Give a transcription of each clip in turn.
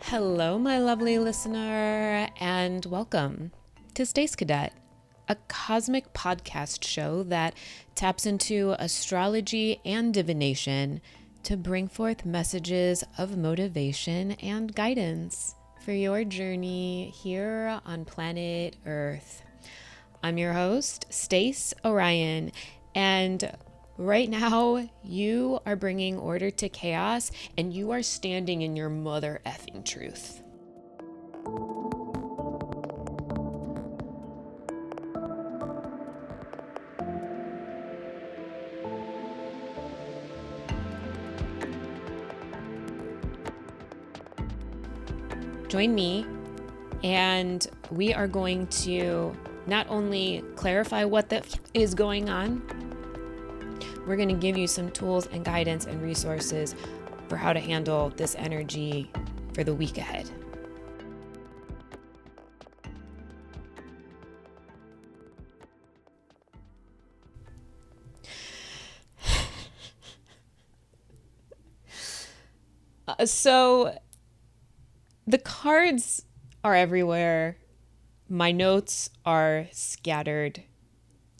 Hello, my lovely listener, and welcome to Stace Cadet, a cosmic podcast show that taps into astrology and divination to bring forth messages of motivation and guidance for your journey here on planet Earth. I'm your host, Stace Orion, and right now you are bringing order to chaos and you are standing in your mother effing truth. Join me, and we are going to not only clarify what is going on, we're going to give you some tools and guidance and resources for how to handle this energy for the week ahead. So the cards are everywhere. My notes are scattered.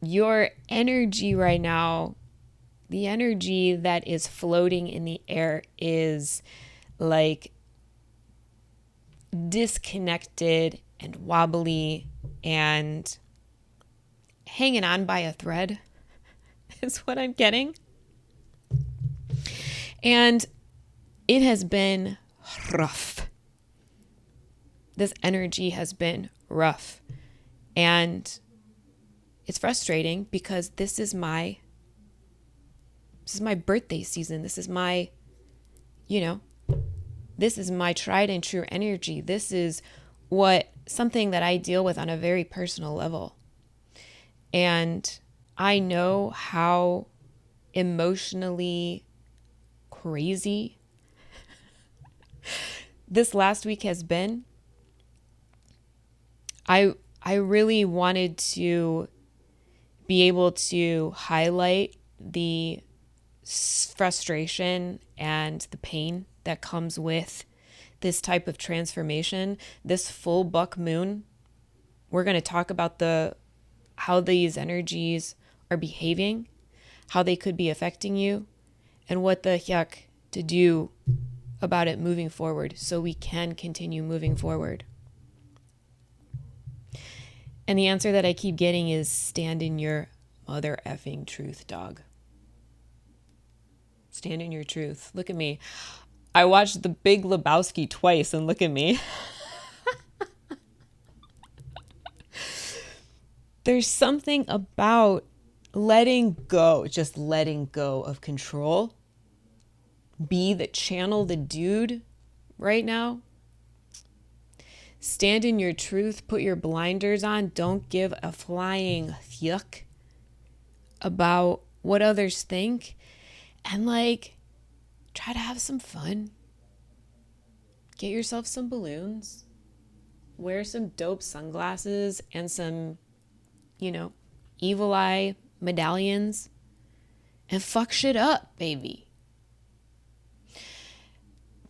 Your energy right now, the energy that is floating in the air is like disconnected and wobbly and hanging on by a thread is what I'm getting. And it has been rough. This energy has been rough. And it's frustrating because this is my birthday season. This is my, this is my tried and true energy. This is something that I deal with on a very personal level. And I know how emotionally crazy this last week has been. I really wanted to be able to highlight the frustration and the pain that comes with this type of transformation. This full buck moon, we're going to talk about how these energies are behaving, how they could be affecting you, and what the yuck to do about it moving forward so we can continue moving forward. And the answer that I keep getting is stand in your mother effing truth, dog. Stand in your truth. Look at me. I watched The Big Lebowski twice and look at me. There's something about letting go of control. Channel the dude right now. Stand in your truth, put your blinders on, don't give a flying yuck about what others think, and try to have some fun. Get yourself some balloons, wear some dope sunglasses and some, evil eye medallions, and fuck shit up, baby.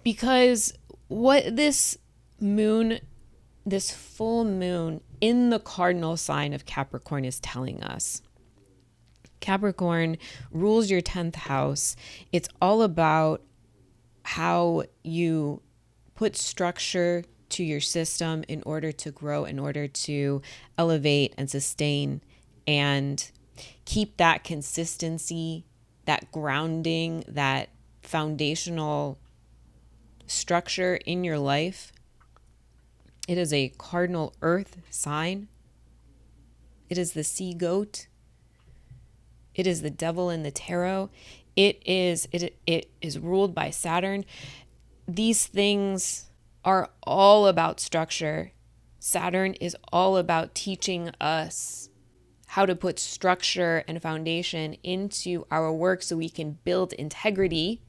Because what this full moon in the cardinal sign of Capricorn is telling us. Capricorn rules your 10th house. It's all about how you put structure to your system in order to grow, in order to elevate and sustain and keep that consistency, that grounding, that foundational structure in your life. It is a cardinal earth sign. It is the sea goat. It is the devil in the tarot. It is ruled by Saturn. These things are all about structure. Saturn is all about teaching us how to put structure and foundation into our work so we can build integrity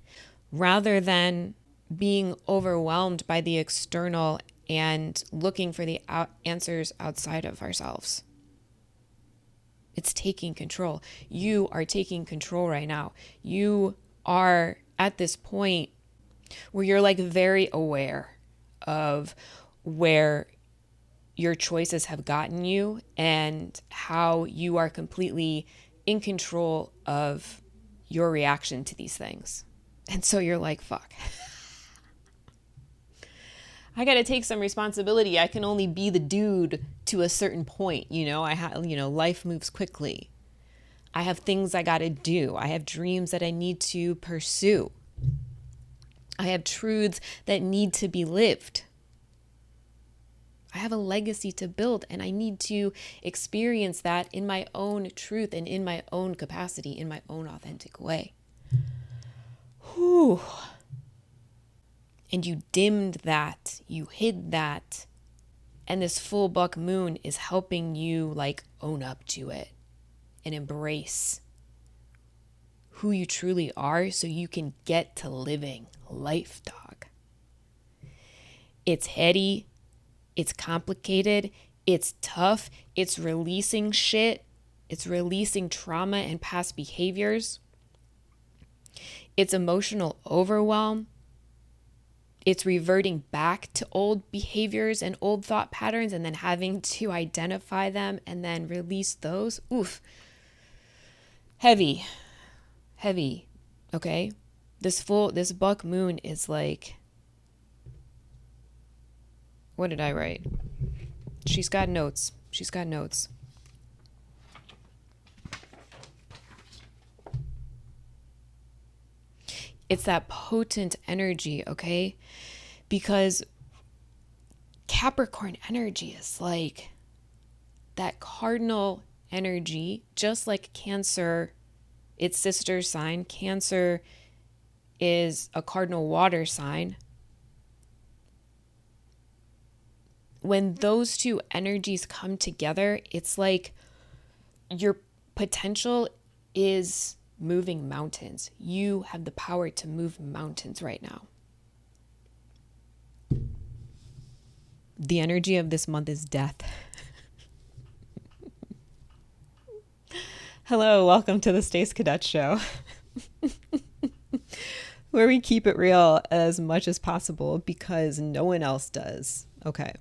rather than being overwhelmed by the external and looking for the answers outside of ourselves. It's taking control. You are taking control right now. You are at this point where you're very aware of where your choices have gotten you and how you are completely in control of your reaction to these things. And so you're like, fuck. I got to take some responsibility. I can only be the dude to a certain point, life moves quickly. I have things I got to do. I have dreams that I need to pursue. I have truths that need to be lived. I have a legacy to build, and I need to experience that in my own truth and in my own capacity, in my own authentic way. Whew. And you dimmed that, you hid that, and this full buck moon is helping you own up to it and embrace who you truly are so you can get to living life, dog. It's heady, it's complicated, it's tough, it's releasing shit, it's releasing trauma and past behaviors, it's emotional overwhelm, it's reverting back to old behaviors and old thought patterns and then having to identify them and then release those. Oof. Heavy. Okay? This buck moon is like, what did I write? She's got notes. It's that potent energy, okay? Because Capricorn energy is like that cardinal energy, just like Cancer, its sister sign. Cancer is a cardinal water sign. When those two energies come together, it's like your potential is moving mountains. You have the power to move mountains right now. The energy of this month is death. Hello, welcome to the Stace Cadet Show, where we keep it real as much as possible because no one else does. Okay,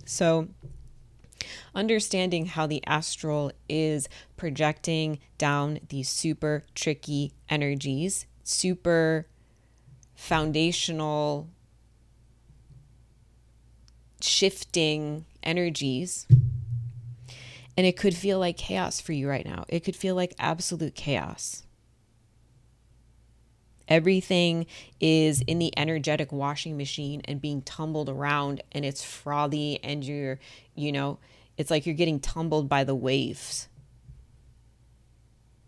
so understanding how the astral is projecting down these super tricky energies, super foundational, shifting energies. And it could feel like chaos for you right now. It could feel like absolute chaos. Everything is in the energetic washing machine and being tumbled around, and it's frothy, and it's like you're getting tumbled by the waves.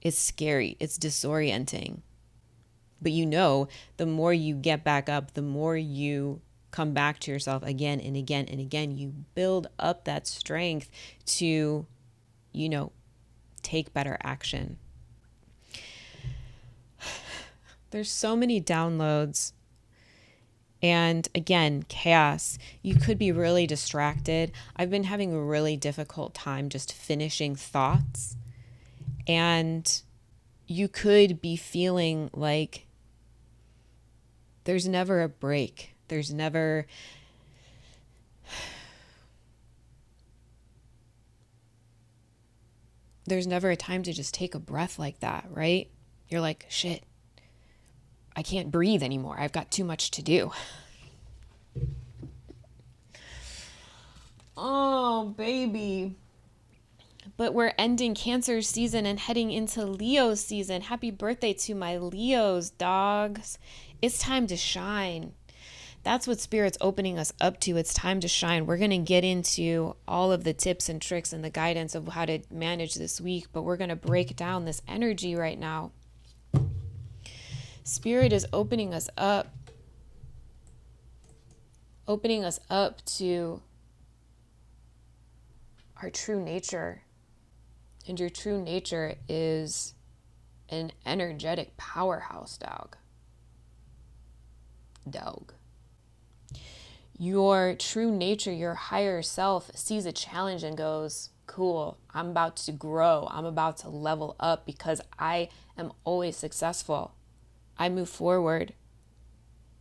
It's scary. It's disorienting. But the more you get back up, the more you come back to yourself again and again and again, you build up that strength to, take better action. There's so many downloads. And again, chaos. You could be really distracted. I've been having a really difficult time just finishing thoughts. And you could be feeling like there's never a break. There's never a time to just take a breath like that, right? You're like, shit, I can't breathe anymore. I've got too much to do. Oh, baby. But we're ending Cancer season and heading into Leo season. Happy birthday to my Leos, dogs. It's time to shine. That's what Spirit's opening us up to. It's time to shine. We're going to get into all of the tips and tricks and the guidance of how to manage this week, but we're going to break down this energy right now. Spirit is opening us up to our true nature. And your true nature is an energetic powerhouse, dog. Your true nature, your higher self, sees a challenge and goes, cool, I'm about to grow. I'm about to level up because I am always successful. I move forward.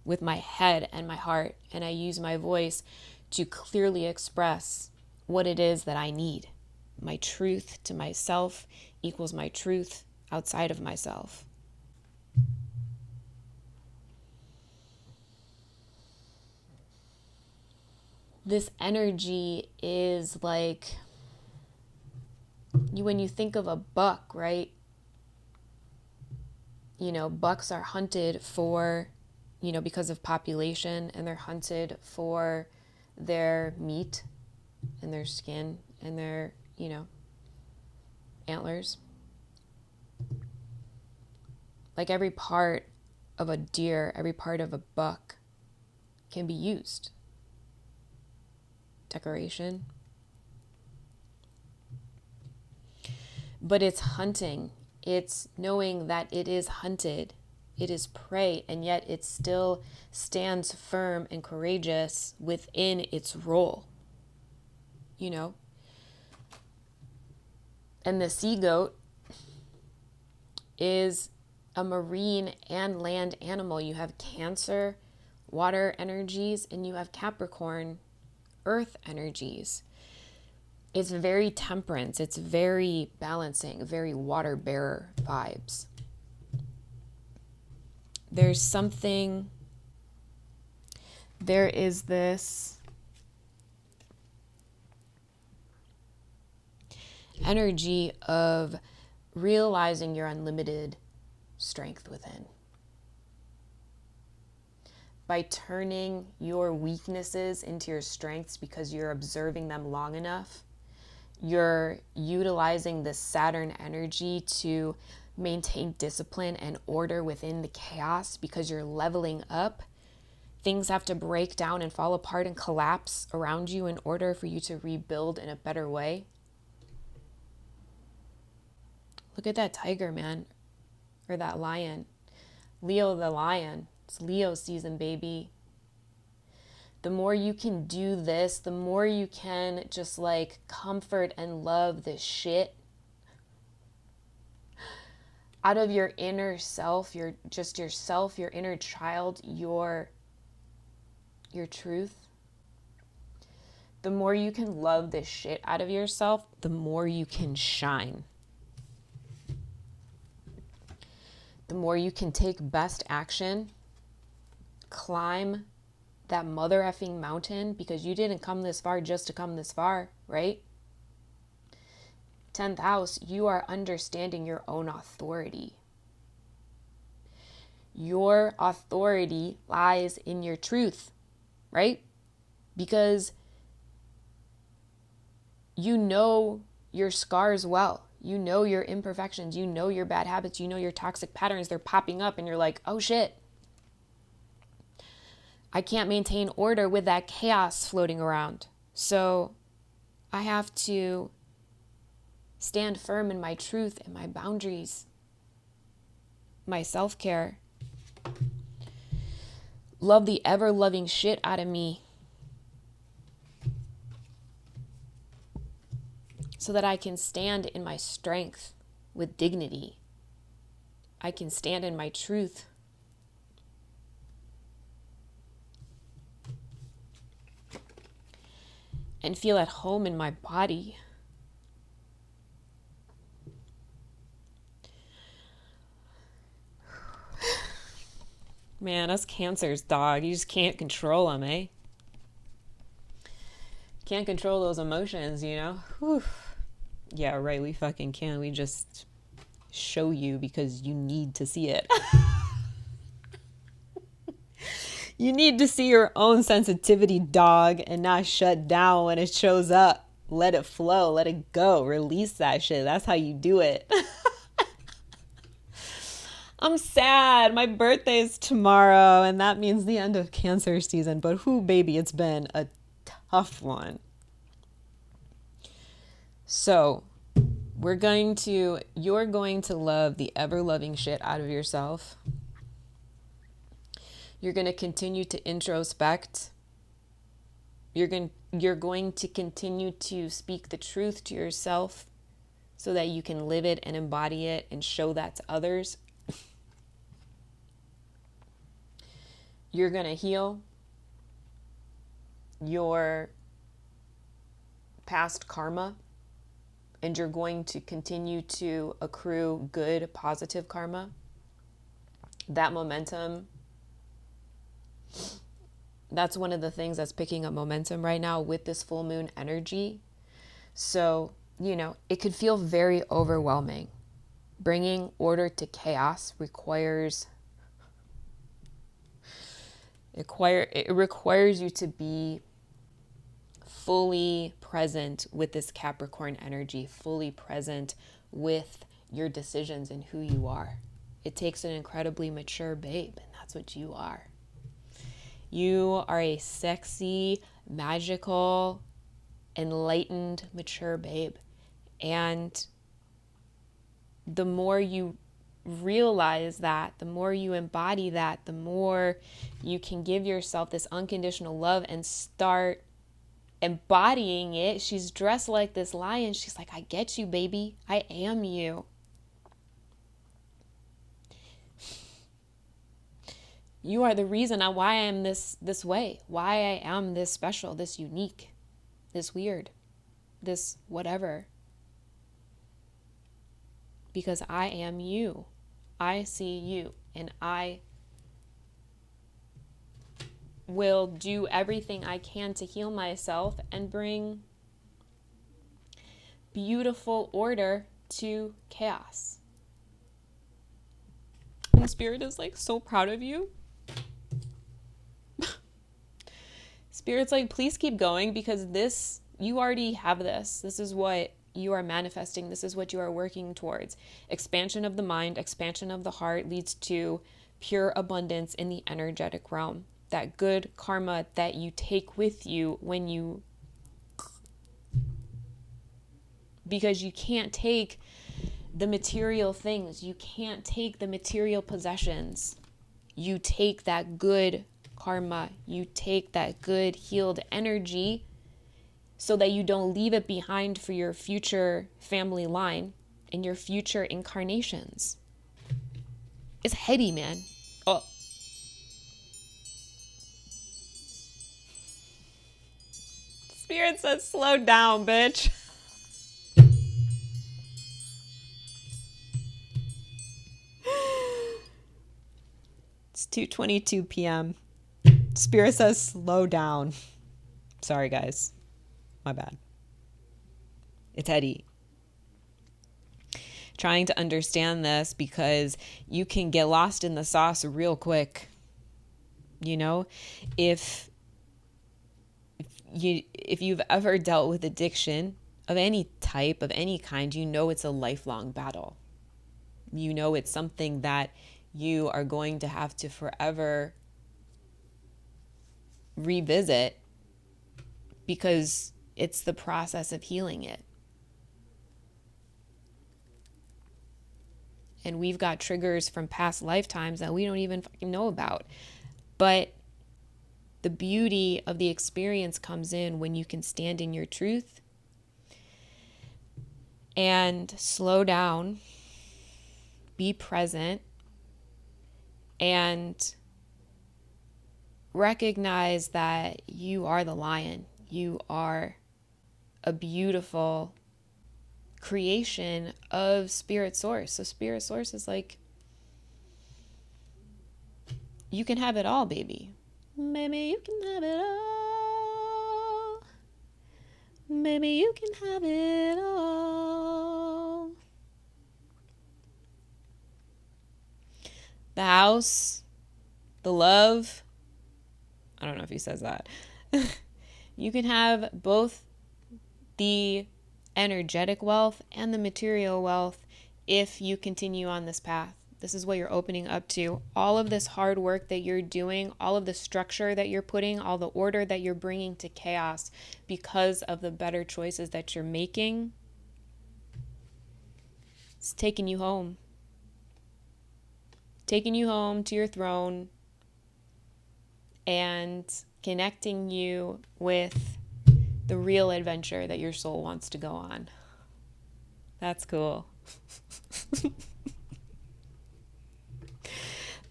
with my head and my heart, and I use my voice to clearly express what it is that I need. My truth to myself equals my truth outside of myself. This energy is like, when you think of a buck, right? Bucks are hunted for, because of population, and they're hunted for their meat and their skin and their, antlers. Like every part of a deer, every part of a buck can be used. Decoration. But it's hunting. It's knowing that it is hunted. It is prey, and yet it still stands firm and courageous within its role. And the sea goat is a marine and land animal. You have Cancer, water energies, and you have Capricorn, earth energies. It's very temperance. It's very balancing, very water bearer vibes. There is this energy of realizing your unlimited strength within. By turning your weaknesses into your strengths because you're observing them long enough, you're utilizing the Saturn energy to maintain discipline and order within the chaos because you're leveling up. Things have to break down and fall apart and collapse around you in order for you to rebuild in a better way. Look at that tiger, man. Or that lion. Leo the lion. It's Leo season, baby. The more you can do this, the more you can just like comfort and love the shit out of your inner self, yourself, your inner child, your truth. The more you can love the shit out of yourself, the more you can shine. The more you can take best action, climb that mother effing mountain, because you didn't come this far just to come this far, right? 10th house, you are understanding your own authority. Your authority lies in your truth, right? Because you know your scars well. You know your imperfections. You know your bad habits. You know your toxic patterns. They're popping up and you're like, oh shit. I can't maintain order with that chaos floating around. So I have to stand firm in my truth and my boundaries, my self-care. Love the ever-loving shit out of me so that I can stand in my strength with dignity. I can stand in my truth. And feel at home in my body. Man, us Cancers, dog, you just can't control them, eh? Can't control those emotions, Whew. Yeah, right, we fucking can. We just show you because you need to see it. You need to see your own sensitivity, dog, and not shut down when it shows up. Let it flow. Let it go. Release that shit. That's how you do it. I'm sad. My birthday is tomorrow, and that means the end of Cancer season. But whoo, baby, it's been a tough one. So you're going to love the ever-loving shit out of yourself. You're going to continue to introspect. You're going to continue to speak the truth to yourself so that you can live it and embody it and show that to others. You're going to heal your past karma, and you're going to continue to accrue good, positive karma. That momentum, that's one of the things that's picking up momentum right now with this full moon energy. So, it could feel very overwhelming. Bringing order to chaos requires you to be fully present with this Capricorn energy, fully present with your decisions and who you are. It takes an incredibly mature babe, and that's what you are. You are a sexy, magical, enlightened, mature babe. And the more you realize that, the more you embody that, the more you can give yourself this unconditional love and start embodying it. She's dressed like this lion. She's like, I get you, baby. I am you. You are the reason why I am this way, why I am this special, this unique, this weird, this whatever. Because I am you. I see you, and I will do everything I can to heal myself and bring beautiful order to chaos. And Spirit is like so proud of you. Spirit's like, please keep going, because you already have this. This is what you are manifesting. This is what you are working towards. Expansion of the mind, expansion of the heart leads to pure abundance in the energetic realm. That good karma that you take with you because you can't take the material things. You can't take the material possessions. You take that good karma. You take that good healed energy so that you don't leave it behind for your future family line and your future incarnations. It's heady, man. Oh. Spirit says, slow down, bitch. It's 2:22 p.m. Spirit says, slow down. Sorry, guys. My bad. It's heady. Trying to understand this, because you can get lost in the sauce real quick. If you've ever dealt with addiction of any type, of any kind, it's a lifelong battle. It's something that you are going to have to forever revisit, because it's the process of healing it. And we've got triggers from past lifetimes that we don't even fucking know about. But the beauty of the experience comes in when you can stand in your truth and slow down, be present, and recognize that you are the lion. You are a beautiful creation of Spirit Source. So Spirit Source is like, you can have it all, baby. Baby, you can have it all. Baby, you can have it all. The house, the love. I don't know if he says that. You can have both the energetic wealth and the material wealth if you continue on this path. This is what you're opening up to. All of this hard work that you're doing, all of the structure that you're putting, all the order that you're bringing to chaos because of the better choices that you're making, it's taking you home. Taking you home to your throne and connecting you with the real adventure that your soul wants to go on. That's cool.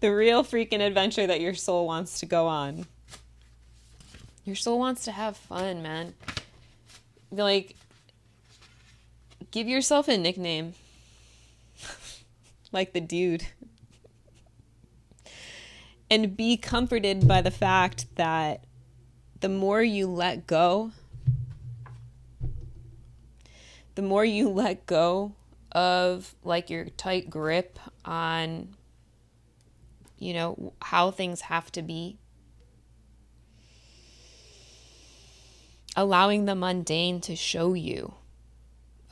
The real freaking adventure that your soul wants to go on. Your soul wants to have fun, man. Like, give yourself a nickname. Like the dude. And be comforted by the fact that the more you let go, of like your tight grip on, you know, how things have to be, allowing the mundane to show you,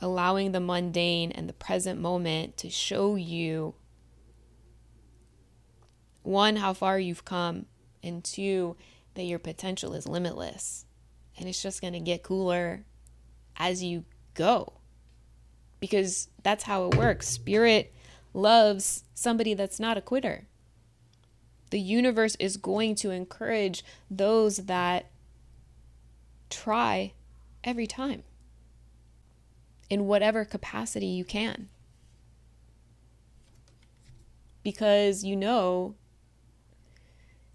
allowing the mundane and the present moment to show you, one, how far you've come, and two, that your potential is limitless. And it's just going to get cooler as you go. Because that's how it works. Spirit loves somebody that's not a quitter. The universe is going to encourage those that try every time, in whatever capacity you can. Because you know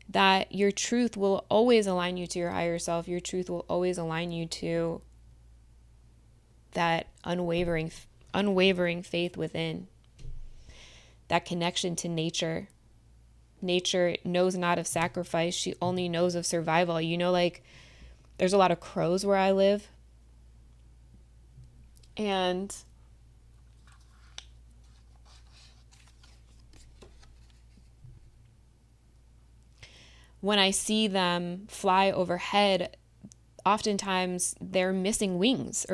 that your truth will always align you to your higher self. Your truth will always align you to that unwavering faith within, that connection to nature. Nature knows not of sacrifice. She only knows of survival. You know, like, there's a lot of crows where I live. And when I see them fly overhead, oftentimes they're missing wings.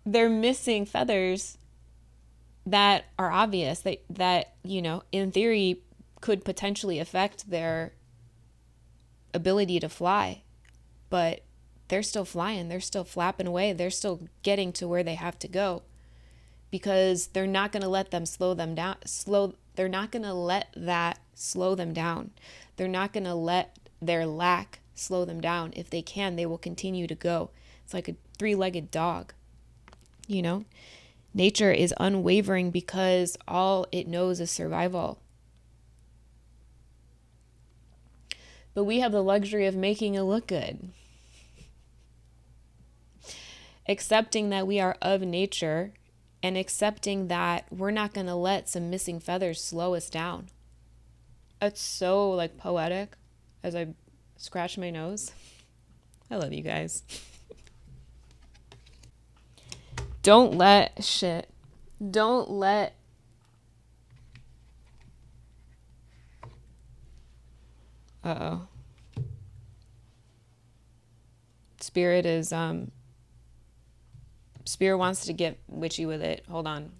They're missing feathers that are obvious, that, you know, in theory could potentially affect their ability to fly. But they're still flying. They're still flapping away. They're still getting to where they have to go. Because they're not going to let them slow them down. They're not going to let that slow them down. They're not going to let their lack slow them down. If they can, they will continue to go. It's like a three-legged dog. You know, nature is unwavering because all it knows is survival. But we have the luxury of making it look good. Accepting that we are of nature, and accepting that we're not going to let some missing feathers slow us down. It's so, like, poetic as I scratch my nose. I love you guys. Don't let Spirit wants to get witchy with it. Hold on.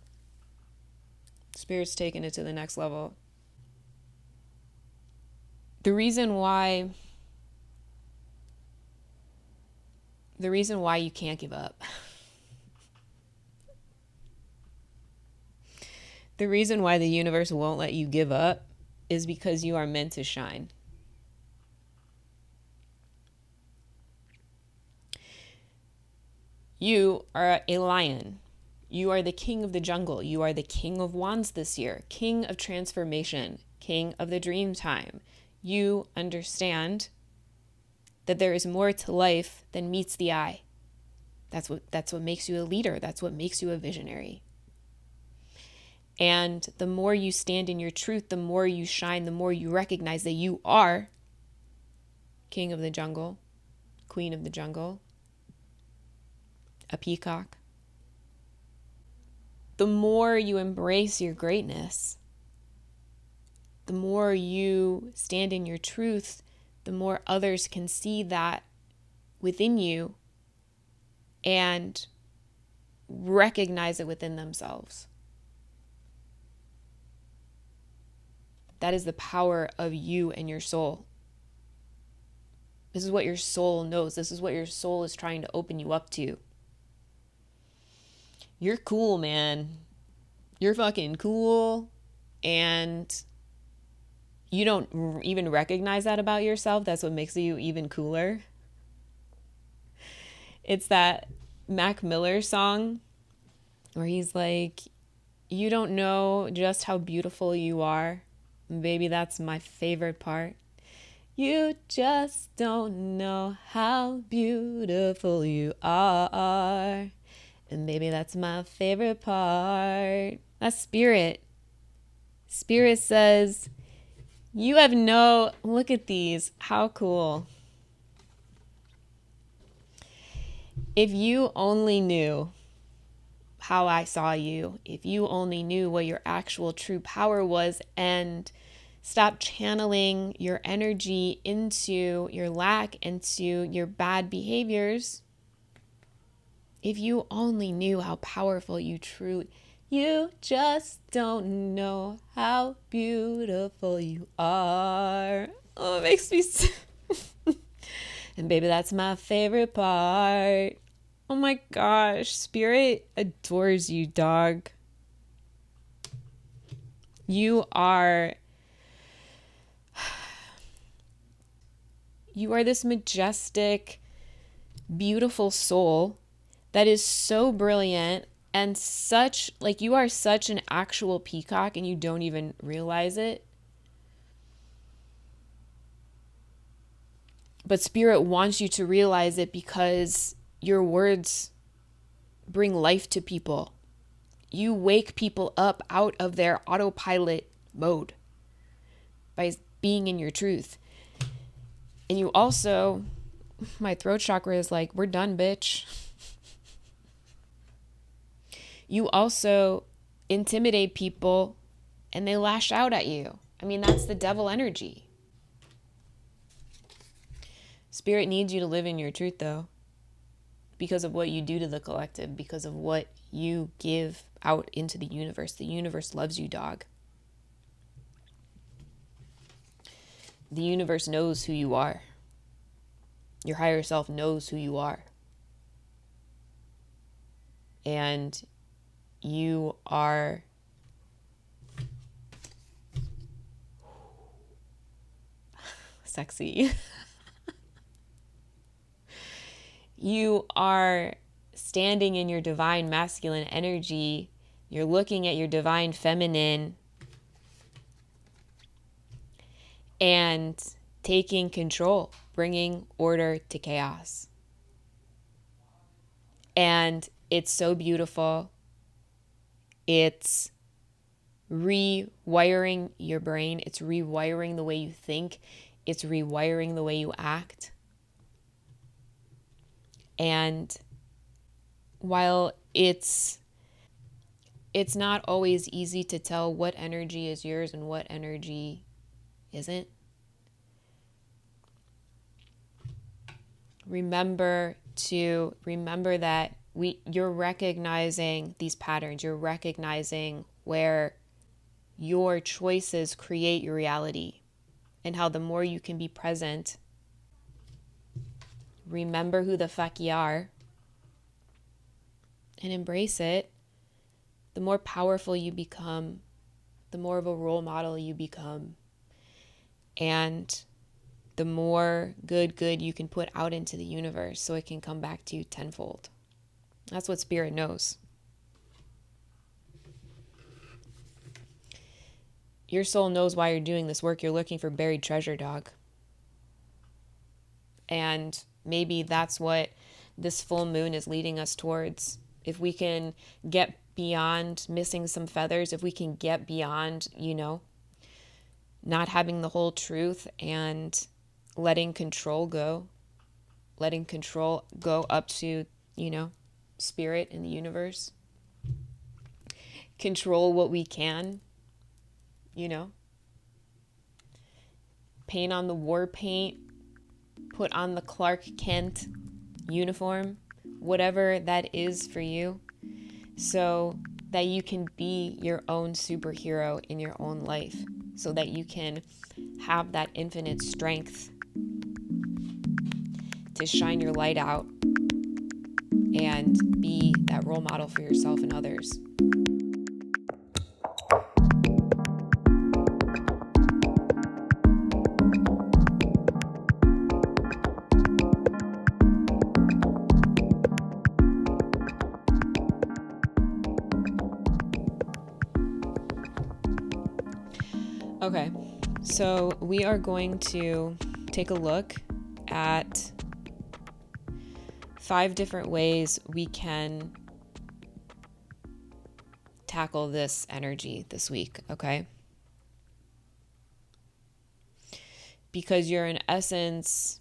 Spirit's taking it to the next level. The reason why you can't give up. The reason why the universe won't let you give up is because you are meant to shine. You are a lion. You are the king of the jungle. You are the king of wands this year, king of transformation, king of the dream time. You understand that there is more to life than meets the eye. That's what makes you a leader. That's what makes you a visionary. And the more you stand in your truth, the more you shine, the more you recognize that you are king of the jungle, queen of the jungle, a peacock. The more you embrace your greatness, the more you stand in your truth, the more others can see that within you and recognize it within themselves. That is the power of you and your soul. This is what your soul knows. This is what your soul is trying to open you up to. You're cool, man. You're fucking cool. And you don't even recognize that about yourself. That's what makes you even cooler. It's that Mac Miller song, where he's like, you don't know just how beautiful you are. Baby, that's my favorite part. You just don't know how beautiful you are. And baby, that's my favorite part. That's Spirit. Spirit says, you have no, look at these. How cool. If you only knew how I saw you, if you only knew what your actual true power was and stop channeling your energy into your lack, into your bad behaviors, if you only knew how powerful you truly, you just don't know how beautiful you are. Oh, it makes me and baby, that's my favorite part. Oh my gosh, Spirit adores you, dog. You are this majestic, beautiful soul that is so brilliant and such, like, you are such an actual peacock and you don't even realize it. But Spirit wants you to realize it because your words bring life to people. You wake people up out of their autopilot mode by being in your truth. And you also, my throat chakra is like, we're done, bitch. You also intimidate people and they lash out at you. I mean, that's the devil energy. Spirit needs you to live in your truth, though, because of what you do to the collective, because of what you give out into the universe. The universe loves you, dog. The universe knows who you are. Your higher self knows who you are. And you are sexy. You are standing in your divine masculine energy. You're looking at your divine feminine and taking control, bringing order to chaos. And it's so beautiful. It's rewiring your brain. It's rewiring the way you think. It's rewiring the way you act. And while it's not always easy to tell what energy is yours and what energy isn't, remember that you're recognizing these patterns. You're recognizing where your choices create your reality, and how the more you can be present, remember who the fuck you are, and embrace it, the more powerful you become, the more of a role model you become, and the more good you can put out into the universe so it can come back to you tenfold. That's what Spirit knows. Your soul knows why you're doing this work. You're looking for buried treasure, dog. And maybe that's what this full moon is leading us towards. If we can get beyond missing some feathers, if we can get beyond, not having the whole truth and letting control go up to, Spirit in the universe, control what we can, paint on the war paint, put on the Clark Kent uniform, whatever that is for you, so that you can be your own superhero in your own life, so that you can have that infinite strength to shine your light out and be that role model for yourself and others. Okay, so we are going to take a look at 5 different ways we can tackle this energy this week, okay? Because you're in essence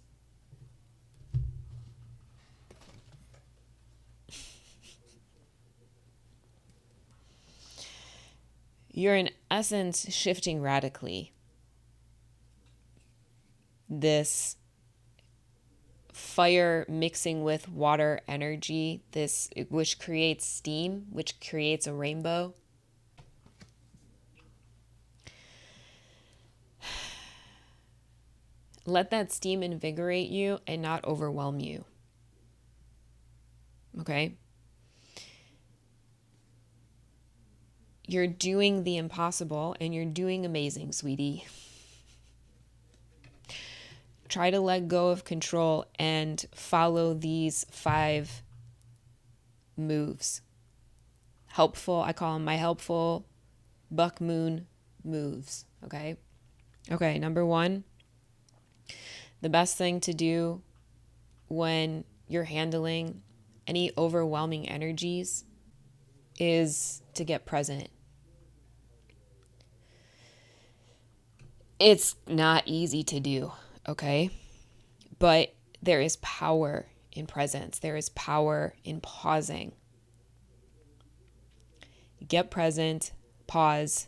shifting radically this fire mixing with water energy, this which creates steam, which creates a rainbow. Let that steam invigorate you and not overwhelm you. Okay? You're doing the impossible and you're doing amazing, sweetie. Try to let go of control and follow these 5 moves. Helpful, I call them my helpful buck moon moves, okay? Okay, number 1, the best thing to do when you're handling any overwhelming energies is to get present. It's not easy to do, okay? But there is power in presence. There is power in pausing. Get present, pause,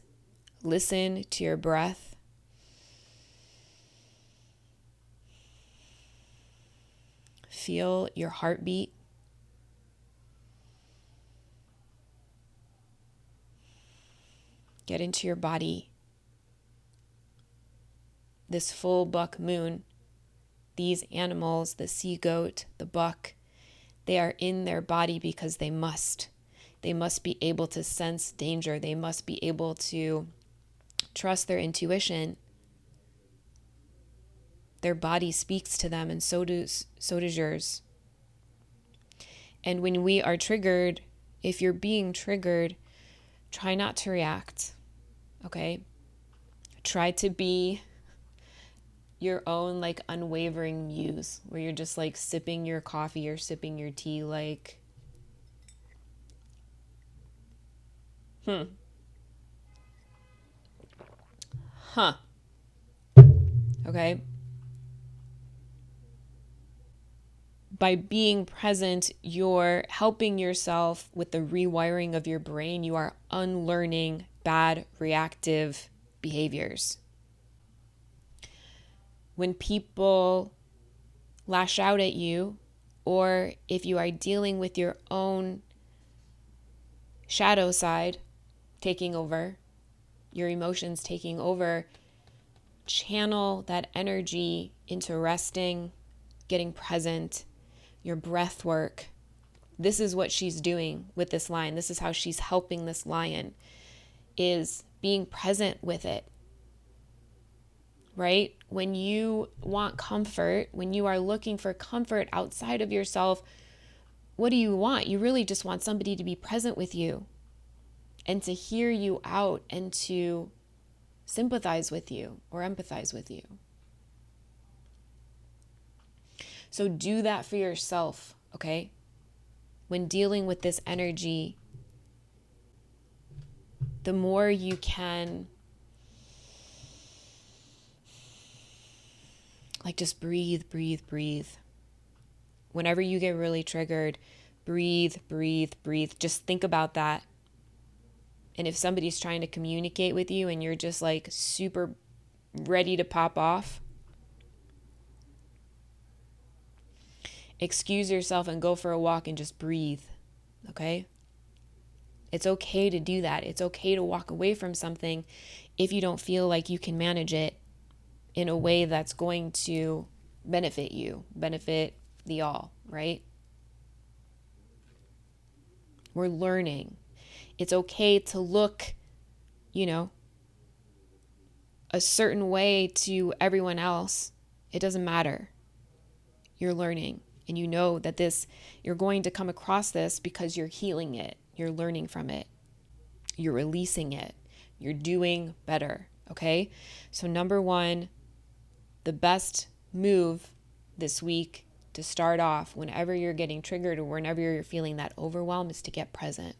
listen to your breath. Feel your heartbeat. Get into your body. This full buck moon, these animals, the sea goat, the buck, they are in their body because they must. They must be able to sense danger. They must be able to trust their intuition. Their body speaks to them, and so does yours. And when we are triggered, if you're being triggered, try not to react, okay? Try to be your own like unwavering muse, where you're just like sipping your coffee or sipping your tea like, okay? By being present, you're helping yourself with the rewiring of your brain. You are unlearning bad reactive behaviors. When people lash out at you, or if you are dealing with your own shadow side taking over, your emotions taking over, channel that energy into resting, getting present, your breath work. This is what she's doing with this lion. This is how she's helping this lion, is being present with it. Right? When you want comfort, when you are looking for comfort outside of yourself, what do you want? You really just want somebody to be present with you and to hear you out and to sympathize with you or empathize with you. So do that for yourself, okay? When dealing with this energy, the more you can like just breathe. Whenever you get really triggered, breathe. Just think about that. And if somebody's trying to communicate with you and you're just like super ready to pop off, excuse yourself and go for a walk and just breathe, okay? It's okay to do that. It's okay to walk away from something if you don't feel like you can manage it in a way that's going to benefit you, benefit the all, right? We're learning. It's okay to look, a certain way to everyone else. It doesn't matter. You're learning, and you know that you're going to come across this because you're healing it. You're learning from it. You're releasing it. You're doing better. Okay? So number one, the best move this week to start off whenever you're getting triggered or whenever you're feeling that overwhelm is to get present.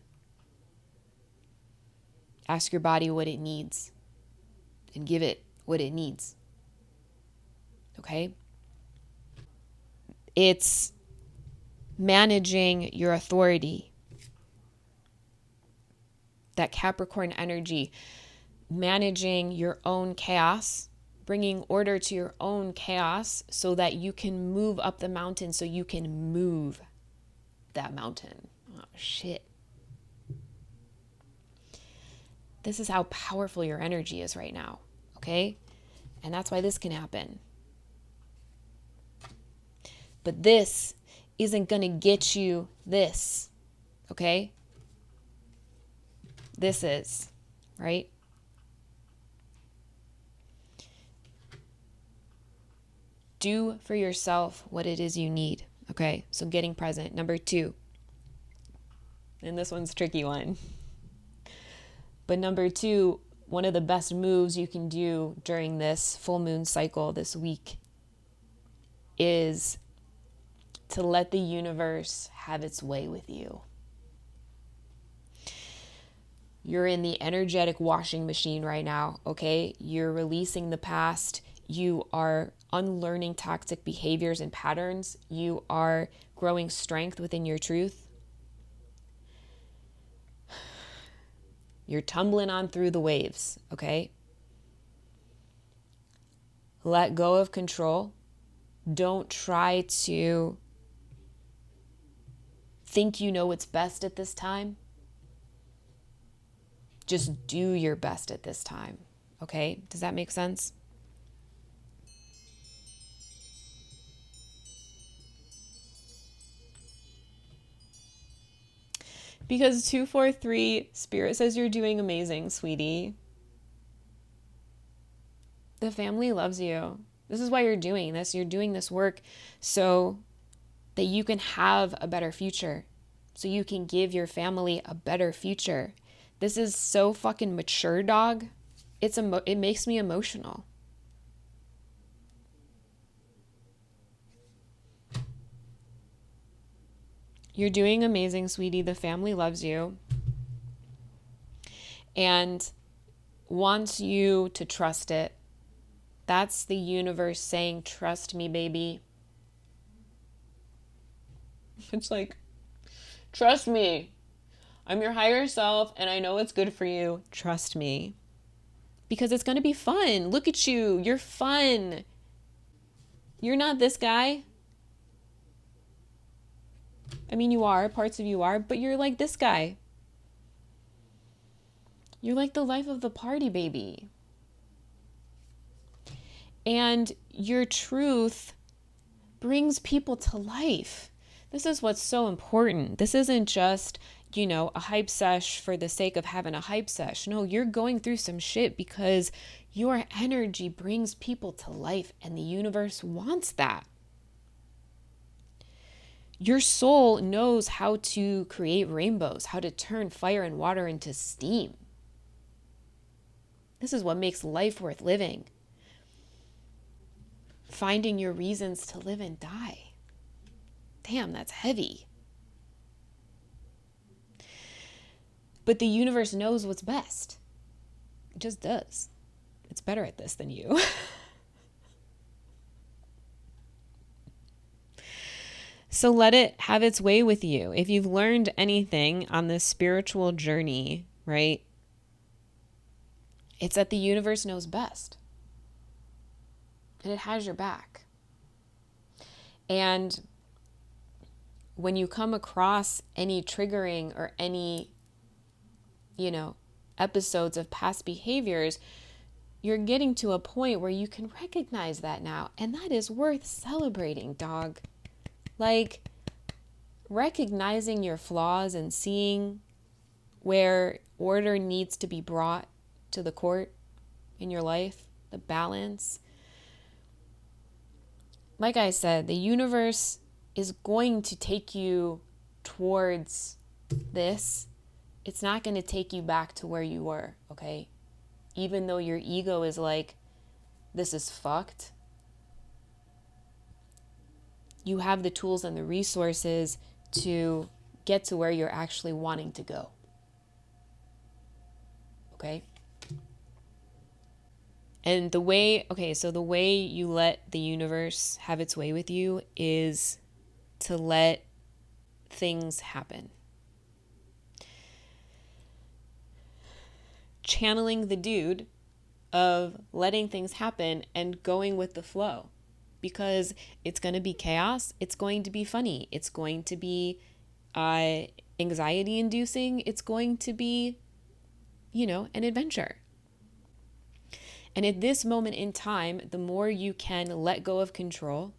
Ask your body what it needs and give it what it needs. Okay? It's managing your authority. That Capricorn energy, managing your own chaos, bringing order to your own chaos so that you can move up the mountain, so you can move that mountain. Oh, shit. This is how powerful your energy is right now, okay? And that's why this can happen. But this isn't going to get you this, okay? This is, right? Do for yourself what it is you need, okay? So getting present. Number two, and this one's a tricky one. But number two, one of the best moves you can do during this full moon cycle this week is to let the universe have its way with you. You're in the energetic washing machine right now, okay? You're releasing the past. You are unlearning toxic behaviors and patterns. You are growing strength within your truth. You're tumbling on through the waves, okay? Let go of control. Don't try to think you know what's best at this time. Just do your best at this time, okay? Does that make sense? Because 243, Spirit says you're doing amazing, sweetie. The family loves you. This is why you're doing this. You're doing this work so that you can have a better future, so you can give your family a better future. This is so fucking mature, dog. It makes me emotional. You're doing amazing, sweetie. The family loves you and wants you to trust it. That's the universe saying, trust me, baby. It's like, trust me. I'm your higher self and I know it's good for you. Trust me. Because it's going to be fun. Look at you. You're fun. You're not this guy. I mean, you are. Parts of you are. But you're like this guy. You're like the life of the party, baby. And your truth brings people to life. This is what's so important. This isn't just, a hype sesh for the sake of having a hype sesh. No, you're going through some shit because your energy brings people to life and the universe wants that. Your soul knows how to create rainbows, how to turn fire and water into steam. This is what makes life worth living. Finding your reasons to live and die. Damn, that's heavy. But the universe knows what's best. It just does. It's better at this than you. So let it have its way with you. If you've learned anything on this spiritual journey, right? It's that the universe knows best. And it has your back. And when you come across any triggering or any, episodes of past behaviors, you're getting to a point where you can recognize that now. And that is worth celebrating, dog. Like, recognizing your flaws and seeing where order needs to be brought to the court in your life, the balance. Like I said, the universe is going to take you towards this. It's not going to take you back to where you were, okay? even though your ego is like, this is fucked, you have the tools and the resources to get to where you're actually wanting to go. Okay? And the way you let the universe have its way with you is to let things happen. Channeling the dude of letting things happen and going with the flow, because it's going to be chaos. It's going to be funny. It's going to be anxiety inducing. It's going to be, an adventure. And at this moment in time, the more you can let go of control,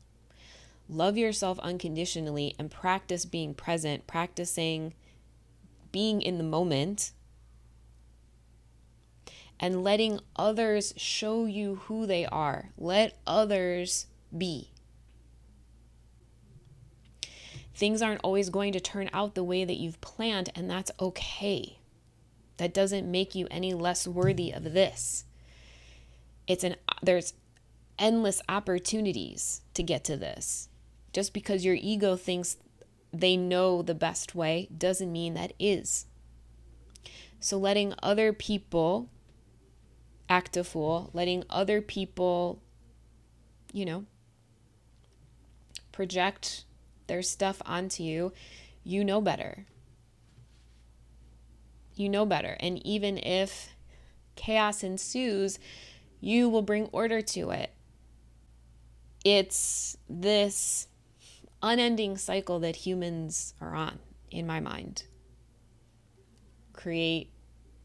love yourself unconditionally, and practice being present, practicing being in the moment, and letting others show you who they are. Let others be. Things aren't always going to turn out the way that you've planned, and that's okay. That doesn't make you any less worthy of this. There's endless opportunities to get to this. Just because your ego thinks they know the best way doesn't mean that is. So letting other people act a fool, letting other people, project their stuff onto you, you know better. You know better. And even if chaos ensues, you will bring order to it. It's this unending cycle that humans are on, in my mind. Create,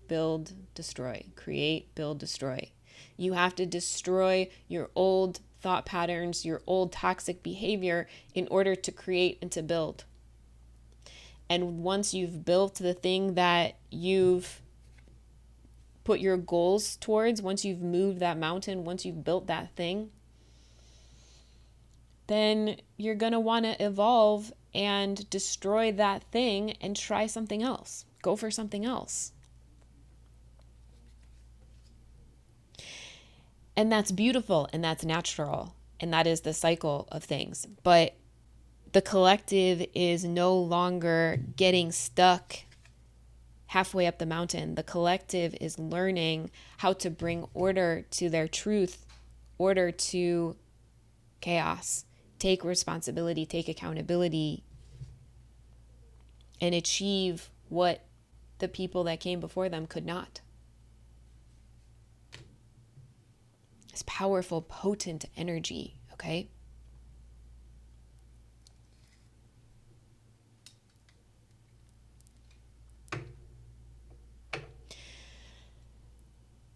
build, destroy. Create, build, destroy. You have to destroy your old thought patterns, your old toxic behavior in order to create and to build. And once you've built the thing that you've put your goals towards, once you've moved that mountain, once you've built that thing, then you're going to want to evolve and destroy that thing and try something else. Go for something else. And that's beautiful and that's natural. And that is the cycle of things. But the collective is no longer getting stuck halfway up the mountain. The collective is learning how to bring order to their truth, order to chaos, take responsibility, take accountability, and achieve what the people that came before them could not. It's powerful, potent energy, okay?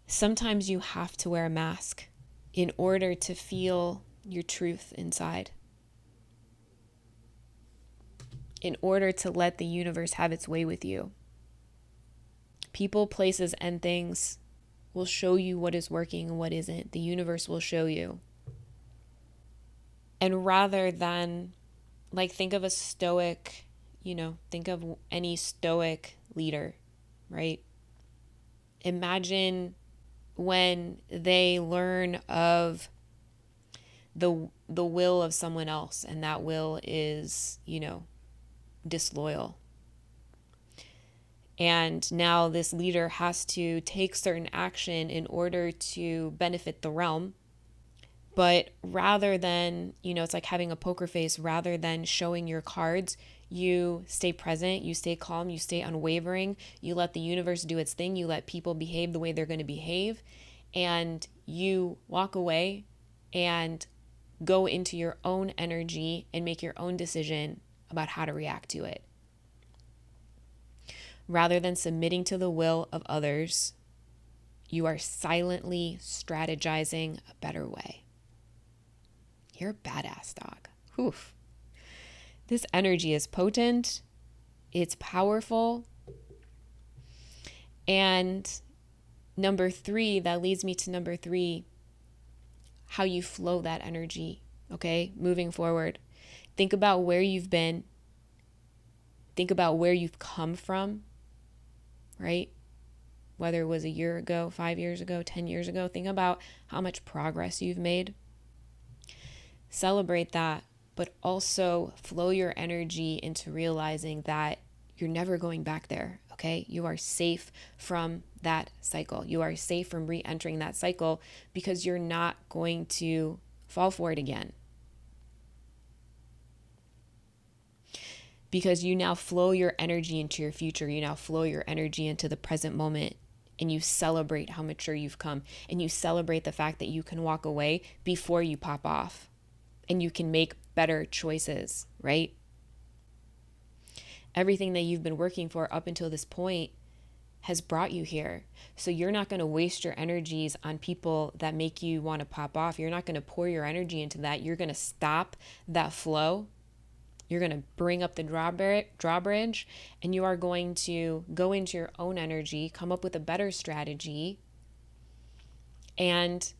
Sometimes you have to wear a mask in order to feel your truth inside, in order to let the universe have its way with you. People, places, and things will show you what is working and what isn't. The universe will show you. And rather than, think of a stoic, think of any stoic leader, right? Imagine when they learn of the will of someone else, and that will is, disloyal. And now this leader has to take certain action in order to benefit the realm. But rather than, it's like having a poker face, rather than showing your cards, you stay present, you stay calm, you stay unwavering, you let the universe do its thing, you let people behave the way they're going to behave, and you walk away and go into your own energy and make your own decision about how to react to it. Rather than submitting to the will of others, you are silently strategizing a better way. You're a badass, dog. Oof. This energy is potent. It's powerful. And number 3, that leads me to number 3, how you flow that energy, okay? Moving forward. Think about where you've been. Think about where you've come from, right? whether it was a year ago, 5 years ago, 10 years ago. Think about how much progress you've made. Celebrate that, but also flow your energy into realizing that you're never going back there, okay? You are safe from that cycle. You are safe from re-entering that cycle because you're not going to fall for it again. Because you now flow your energy into your future. You now flow your energy into the present moment, and you celebrate how mature you've come, and you celebrate the fact that you can walk away before you pop off, and you can make better choices, right? Everything that you've been working for up until this point has brought you here. So you're not going to waste your energies on people that make you want to pop off. You're not going to pour your energy into that. You're going to stop that flow. You're going to bring up the drawbridge, and you are going to go into your own energy, come up with a better strategy, and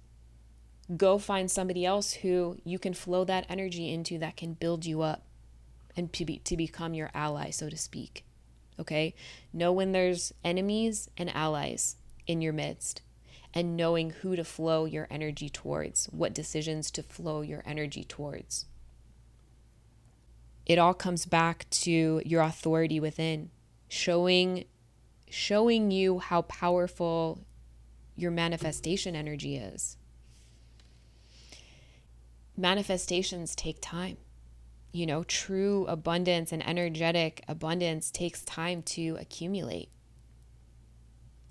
go find somebody else who you can flow that energy into that can build you up and to become your ally, so to speak. Okay? Know when there's enemies and allies in your midst, and knowing who to flow your energy towards, what decisions to flow your energy towards. It all comes back to your authority within, showing you how powerful your manifestation energy is. Manifestations take time. You know, true abundance and energetic abundance takes time to accumulate.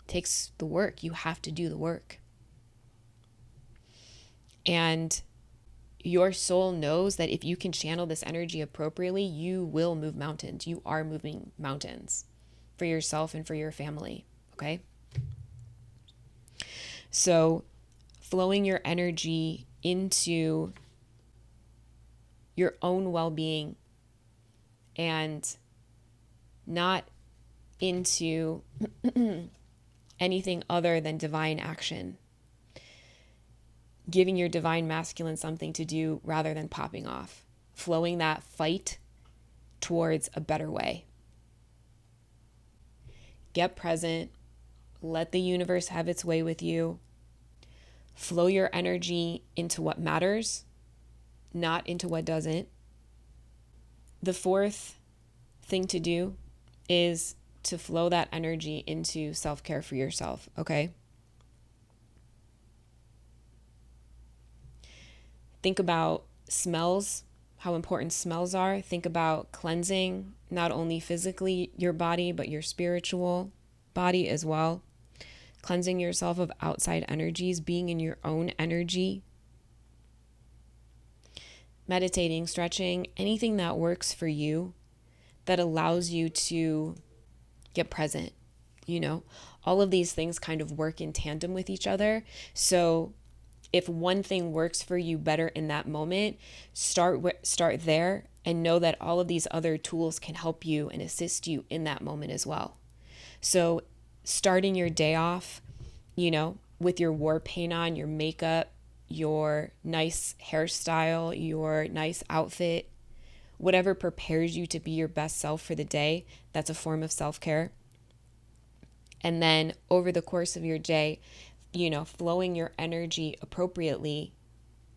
It takes the work. You have to do the work. And your soul knows that if you can channel this energy appropriately, you will move mountains. You are moving mountains for yourself and for your family, okay? So flowing your energy into your own well-being and not into anything other than divine action. Giving your divine masculine something to do rather than popping off. Flowing that fight towards a better way. Get present. Let the universe have its way with you. Flow your energy into what matters, not into what doesn't. The fourth thing to do is to flow that energy into self-care for yourself, okay? Think about smells, how important smells are. Think about cleansing, not only physically your body, but your spiritual body as well. Cleansing yourself of outside energies, being in your own energy. Meditating, stretching, anything that works for you that allows you to get present. You know, all of these things kind of work in tandem with each other. So if one thing works for you better in that moment, start there and know that all of these other tools can help you and assist you in that moment as well. So starting your day off, you know, with your war paint on, your makeup, your nice hairstyle, your nice outfit, whatever prepares you to be your best self for the day, that's a form of self-care. And then over the course of your day, you know, flowing your energy appropriately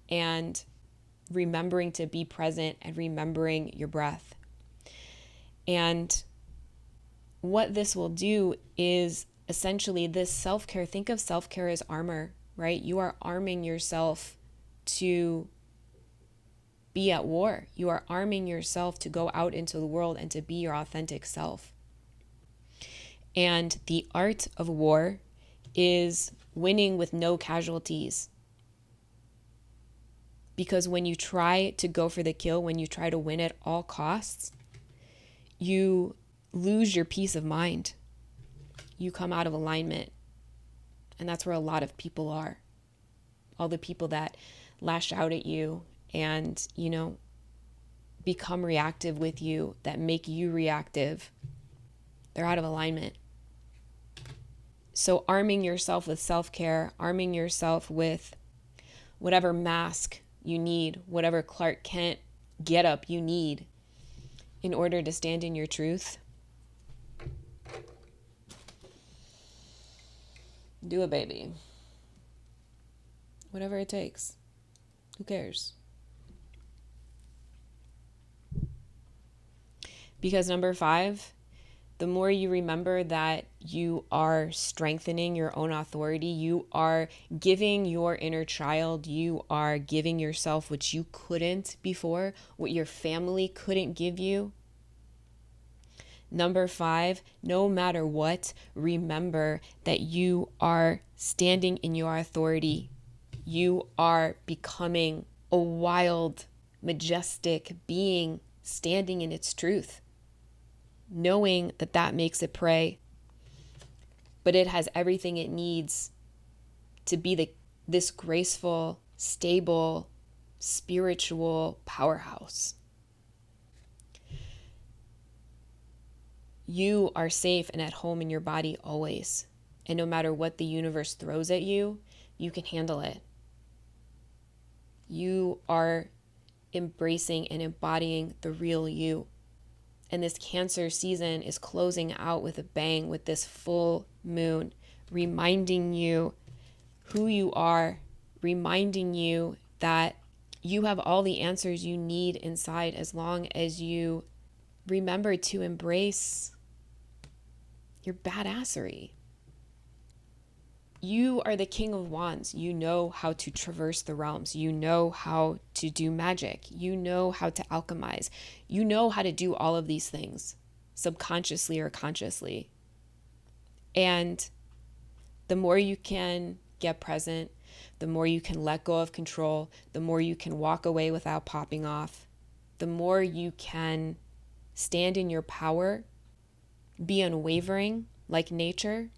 and remembering to be present and remembering your breath. And what this will do is essentially this self-care. Think of self-care as armor, right? You are arming yourself to be at war. You are arming yourself to go out into the world and to be your authentic self. And the art of war is winning with no casualties. Because when you try to go for the kill, when you try to win at all costs, you lose your peace of mind. You come out of alignment. And that's where a lot of people are. All the people that lash out at you and, you know, become reactive with you, that make you reactive, they're out of alignment. So arming yourself with self-care, arming yourself with whatever mask you need, whatever Clark Kent get up you need in order to stand in your truth. Do it, baby. Whatever it takes. Who cares? Because number 5, the more you remember that you are strengthening your own authority, you are giving your inner child, you are giving yourself what you couldn't before, what your family couldn't give you. Number 5, no matter what, remember that you are standing in your authority. You are becoming a wild, majestic being standing in its truth, knowing that that makes it prey, but it has everything it needs to be this graceful, stable, spiritual powerhouse. You are safe and at home in your body always. And no matter what the universe throws at you, you can handle it. You are embracing and embodying the real you. And this Cancer season is closing out with a bang with this full moon, reminding you who you are, reminding you that you have all the answers you need inside as long as you remember to embrace your badassery. You are the King of Wands. You know how to traverse the realms. You know how to do magic. You know how to alchemize. You know how to do all of these things, subconsciously or consciously. And the more you can get present, the more you can let go of control, the more you can walk away without popping off, the more you can stand in your power, be unwavering like nature,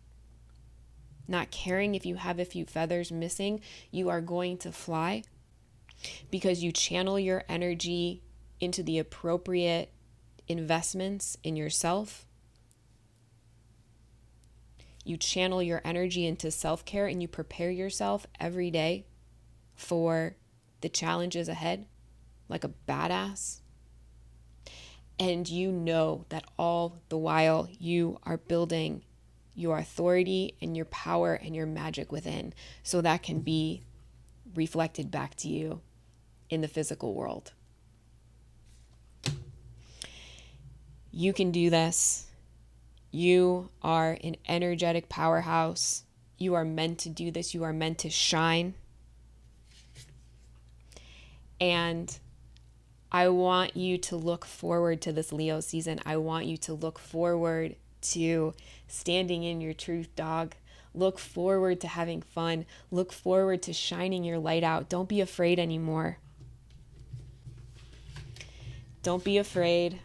not caring if you have a few feathers missing, you are going to fly because you channel your energy into the appropriate investments in yourself. You channel your energy into self-care and you prepare yourself every day for the challenges ahead like a badass. And you know that all the while you are building your authority and your power and your magic within, so that can be reflected back to you in the physical world. You can do this. You are an energetic powerhouse. You are meant to do this. You are meant to shine. And I want you to look forward to this Leo season. I want you to look forward to standing in your truth, dog. Look forward to having fun. Look forward to shining your light out. Don't be afraid anymore. Don't be afraid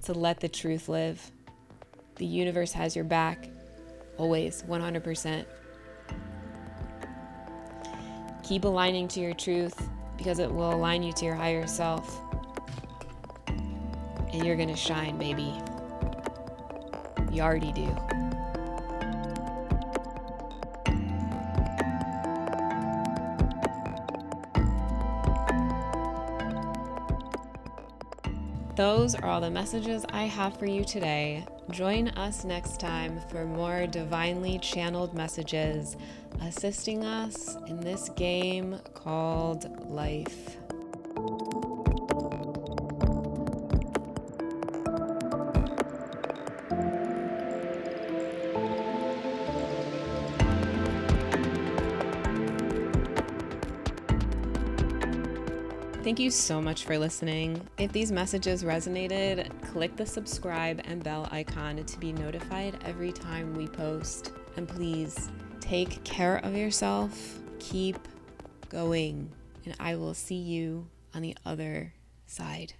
to let the truth live. The universe has your back, always, 100%. Keep aligning to your truth because it will align you to your higher self. And you're gonna shine, baby. You already do. Those are all the messages I have for you today. Join us next time for more divinely channeled messages assisting us in this game called life. Thank you so much for listening. If these messages resonated, click the subscribe and bell icon to be notified every time we post. And please take care of yourself. Keep going. And I will see you on the other side.